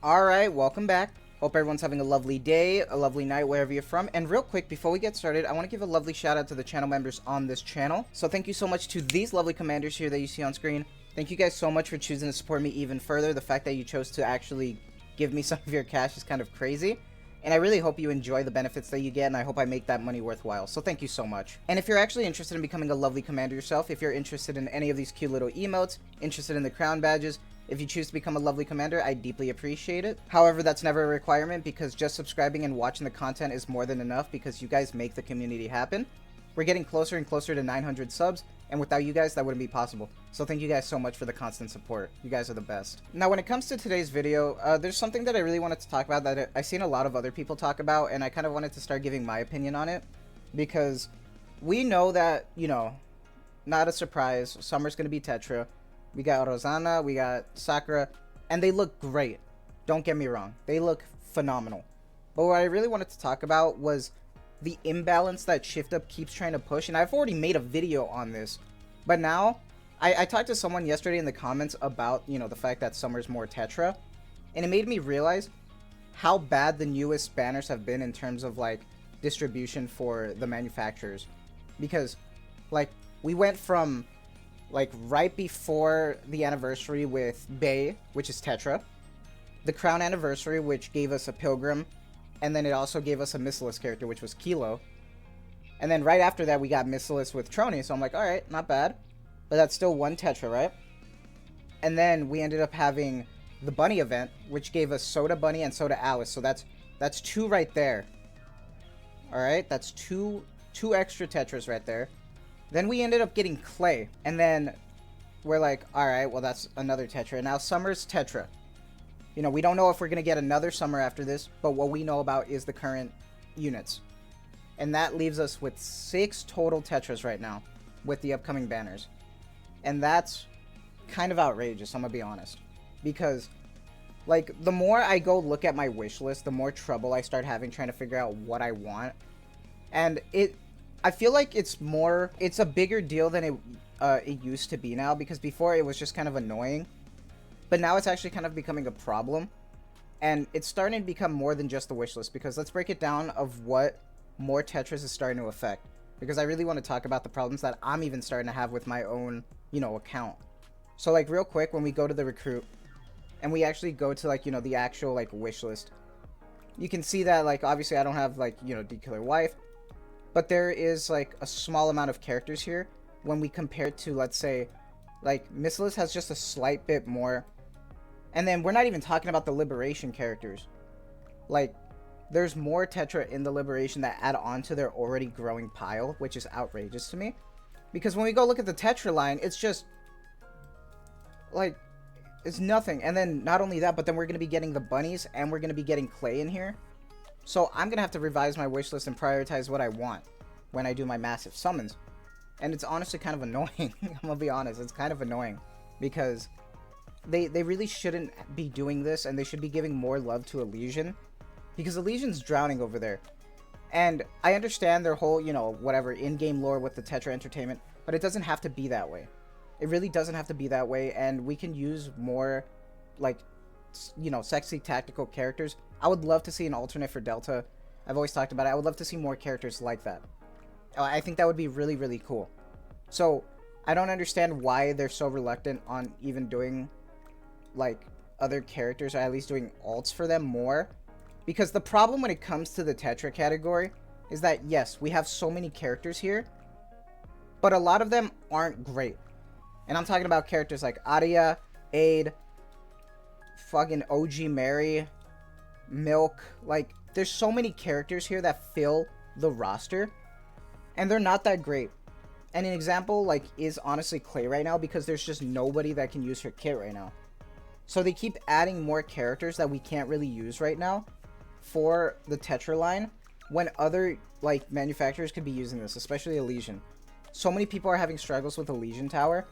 Alright, welcome back. Hope everyone's having a lovely day, a lovely night, wherever you're from. And real quick, before we get started, I want to give a lovely shout out to the channel members on this channel. So thank you so much to these lovely commanders here that you see on screen. Thank you guys so much for choosing to support me even further. The fact that you chose to actually give me some of your cash is kind of crazy. And I really hope you enjoy the benefits that you get, and I hope I make that money worthwhile. So thank you so much. And if you're actually interested in becoming a lovely commander yourself, if you're interested in any of these cute little emotes, interested in the crown badges, if you choose to become a lovely commander, I deeply appreciate it. However, that's never a requirement because just subscribing and watching the content is more than enough because you guys make the community happen. We're getting closer and closer to 900 subs, and without you guys, that wouldn't be possible. So thank you guys so much for the constant support. You guys are the best. Now, when it comes to today's video, there's something that I really wanted to talk about that I've seen a lot of other people talk about, and I kind of wanted to start giving my opinion on it because we know that, you know, not a surprise, summer's going to be tetra. We got Rosanna, we got Sakura, and they look great. Don't get me wrong. They look phenomenal. But what I really wanted to talk about was the imbalance that Shiftup keeps trying to push. And I've already made a video on this. But now, I talked to someone yesterday in the comments about, you know, the fact that summer's more tetra. And it made me realize how bad the newest banners have been in terms of, like, distribution for the manufacturers. Because, like, we went from like right before the anniversary with Beebee, which is tetra, the crown anniversary, which gave us a pilgrim, and then it also gave us a missiless character, which was Kilo, and then right after that we got missiless with Trony. So I'm like, all right, not bad, but that's still one tetra, right? And then we ended up having the bunny event, which gave us Soda Bunny and Soda Alice. So that's two right there. All right, that's two extra tetras right there. Then we ended up getting Clay, and then we're like, alright, well that's another tetra. And now Summer's tetra. You know, we don't know if we're going to get another Summer after this, but what we know about is the current units. And that leaves us with 6 total tetras right now, with the upcoming banners. And that's kind of outrageous, I'm going to be honest. Because, like, the more I go look at my wish list, the more trouble I start having trying to figure out what I want. And I feel like it's a bigger deal than it used to be now, because before it was just kind of annoying, but now it's actually kind of becoming a problem, and it's starting to become more than just the wish list. Because let's break it down of what more tetras is starting to affect, because I really want to talk about the problems that I'm even starting to have with my own, you know, account. So like real quick, when we go to the recruit and we actually go to, like, you know, the actual like wish list, you can see that, like, obviously I don't have, like, you know, D-Killer Wife. But there is, like, a small amount of characters here when we compare it to, let's say, like, Missiless has just a slight bit more. And then we're not even talking about the Liberation characters. Like, there's more tetra in the Liberation that add on to their already growing pile, which is outrageous to me. Because when we go look at the tetra line, it's just, like, it's nothing. And then not only that, but then we're going to be getting the bunnies and we're going to be getting Clay in here. So I'm going to have to revise my wish list and prioritize what I want when I do my massive summons. And it's honestly kind of annoying. I'm going to be honest. It's kind of annoying because they really shouldn't be doing this, and they should be giving more love to Elysian, because Elysian's drowning over there. And I understand their whole, you know, whatever, in-game lore with the Tetra Entertainment, but it doesn't have to be that way. It really doesn't have to be that way, and we can use more, like, you know, sexy tactical characters. I would love to see an alternate for Delta. I've always talked about it. I would love to see more characters like that. I think that would be really, really cool. So I don't understand why they're so reluctant on even doing, like, other characters, or at least doing alts for them more. Because the problem when it comes to the Tetra category is that, yes, we have so many characters here, but a lot of them aren't great. And I'm talking about characters like Aria, Aid, fucking OG Mary, Milk. Like, there's so many characters here that fill the roster, and they're not that great. And an example, like, is honestly Clay right now, because there's just nobody that can use her kit right now. So they keep adding more characters that we can't really use right now for the Tetra line, when other, like, manufacturers could be using this, especially Elysian. So many people are having struggles with Elysian Tower,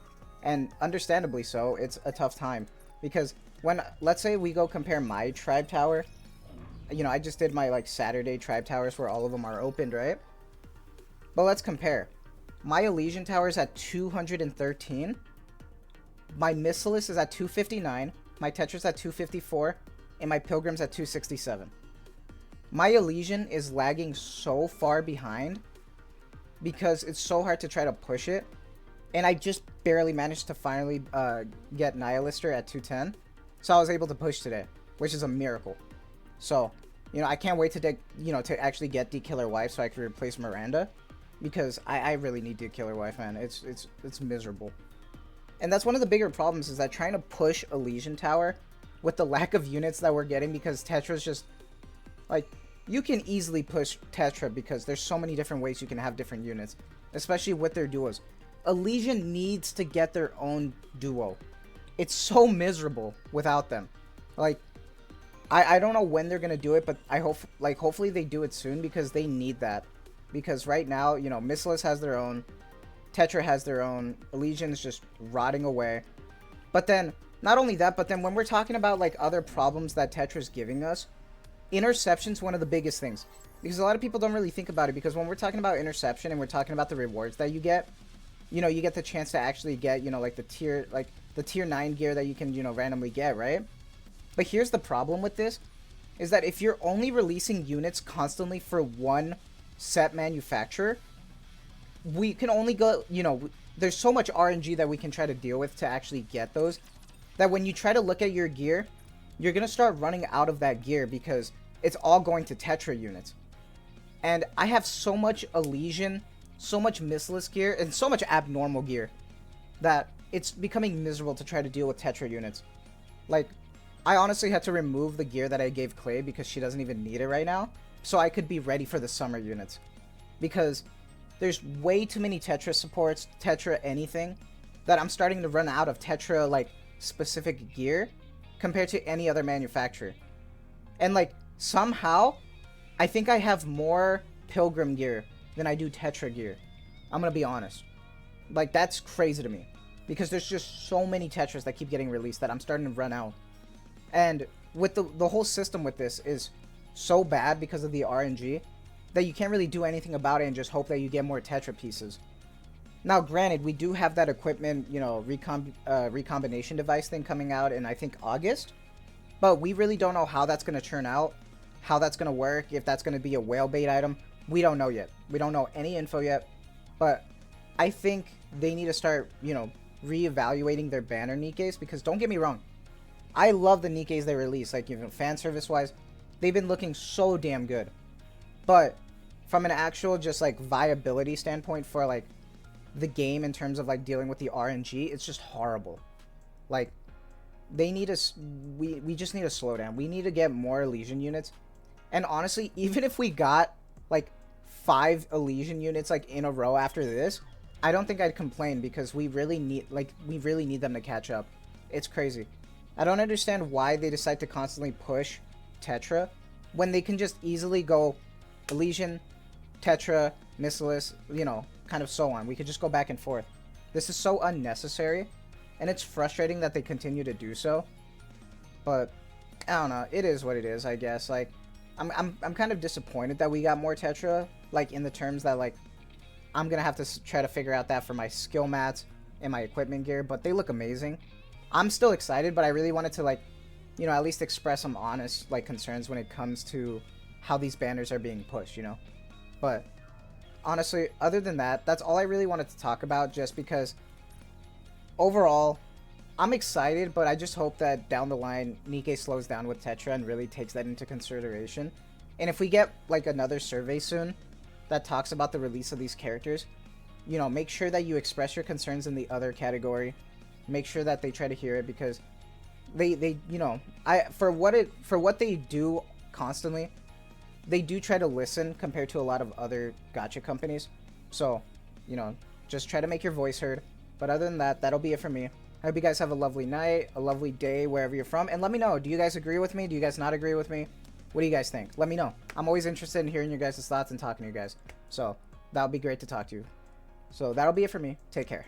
and understandably so. It's a tough time, because when, let's say we go compare my Tribe Tower, you know, I just did my, like, Saturday Tribe Towers where all of them are opened, right? But let's compare. My Elysian Tower is at 213. My Missilus is at 259. My Tetra's at 254. and my Pilgrim's at 267. My Elysian is lagging so far behind because it's so hard to try to push it. And I just barely managed to finally get Nihilister at 210. So I was able to push today, which is a miracle. So, you know, I can't wait to, to actually get the Killer Wife so I can replace Miranda. Because I really need the Killer Wife, man. It's miserable. And that's one of the bigger problems, is that trying to push Elysian Tower with the lack of units that we're getting, because Tetra's just, like, you can easily push Tetra because there's so many different ways you can have different units, especially with their duos. Elysian needs to get their own duo. It's so miserable without them. Like, I don't know when they're gonna do it, but I hope, like, hopefully they do it soon, because they need that. Because right now, you know, Missilus has their own, Tetra has their own, Elysian is just rotting away. But then, not only that, but then when we're talking about, like, other problems that Tetra's giving us, interception's one of the biggest things. Because a lot of people don't really think about it, because when we're talking about interception and we're talking about the rewards that you get, you know, you get the chance to actually get, you know, like the tier 9 gear that you can, you know, randomly get, right? But here's the problem with this, is that if you're only releasing units constantly for one set manufacturer, we can only go, you know, there's so much RNG that we can try to deal with to actually get those, that when you try to look at your gear, you're going to start running out of that gear because it's all going to Tetra units. And I have so much Elysian, so much Missilus gear, and so much abnormal gear that it's becoming miserable to try to deal with Tetra units. Like, I honestly had to remove the gear that I gave Clay because she doesn't even need it right now, so I could be ready for the summer units. Because there's way too many Tetra supports, Tetra anything, that I'm starting to run out of Tetra, like, specific gear compared to any other manufacturer. And, like, somehow, I think I have more Pilgrim gear than I do Tetra gear. I'm gonna be honest. Like, that's crazy to me. Because there's just so many Tetras that keep getting released that I'm starting to run out. And with the whole system with this is so bad because of the RNG that you can't really do anything about it and just hope that you get more Tetra pieces. Now, granted, we do have that equipment, you know, recombination device thing coming out in, I think, August. But we really don't know how that's going to turn out, how that's going to work, if that's going to be a whale bait item. We don't know yet. We don't know any info yet. But I think they need to start, you know, reevaluating their banner Nikkes, because don't get me wrong, I love the Nikkes they release, like, you know, fan service wise, they've been looking so damn good. But from an actual just like viability standpoint for like the game in terms of like dealing with the RNG, it's just horrible. Like, they need to, we just need to slow down. We need to get more Elysian units. And honestly, even if we got like 5 Elysian units like in a row after this, I don't think I'd complain, because we really need them to catch up. It's crazy. I don't understand why they decide to constantly push Tetra when they can just easily go Elysian, Tetra, Missilus, you know, kind of so on. We could just go back and forth. This is so unnecessary, and it's frustrating that they continue to do so. But I don't know. It is what it is, I guess. Like, I'm kind of disappointed that we got more Tetra, like, in the terms that, like, I'm gonna have to try to figure out that for my skill mats and my equipment gear, but they look amazing. I'm still excited, but I really wanted to, like, you know, at least express some honest, like, concerns when it comes to how these banners are being pushed, you know? But honestly, other than that, that's all I really wanted to talk about, just because overall, I'm excited, but I just hope that down the line, Nikke slows down with Tetra and really takes that into consideration. And if we get, like, another survey soon that talks about the release of these characters, you know, make sure that you express your concerns in the other category. Make sure that they try to hear it, because they you know, for what they do constantly, they do try to listen compared to a lot of other gacha companies. So, you know, just try to make your voice heard. But other than that, that'll be it for me. I hope you guys have a lovely night, a lovely day wherever you're from, and let me know, do you guys agree with me? Do you guys not agree with me? What do you guys think? Let me know. I'm always interested in hearing your guys' thoughts and talking to you guys. So, that'll be great to talk to you. So, that'll be it for me. Take care.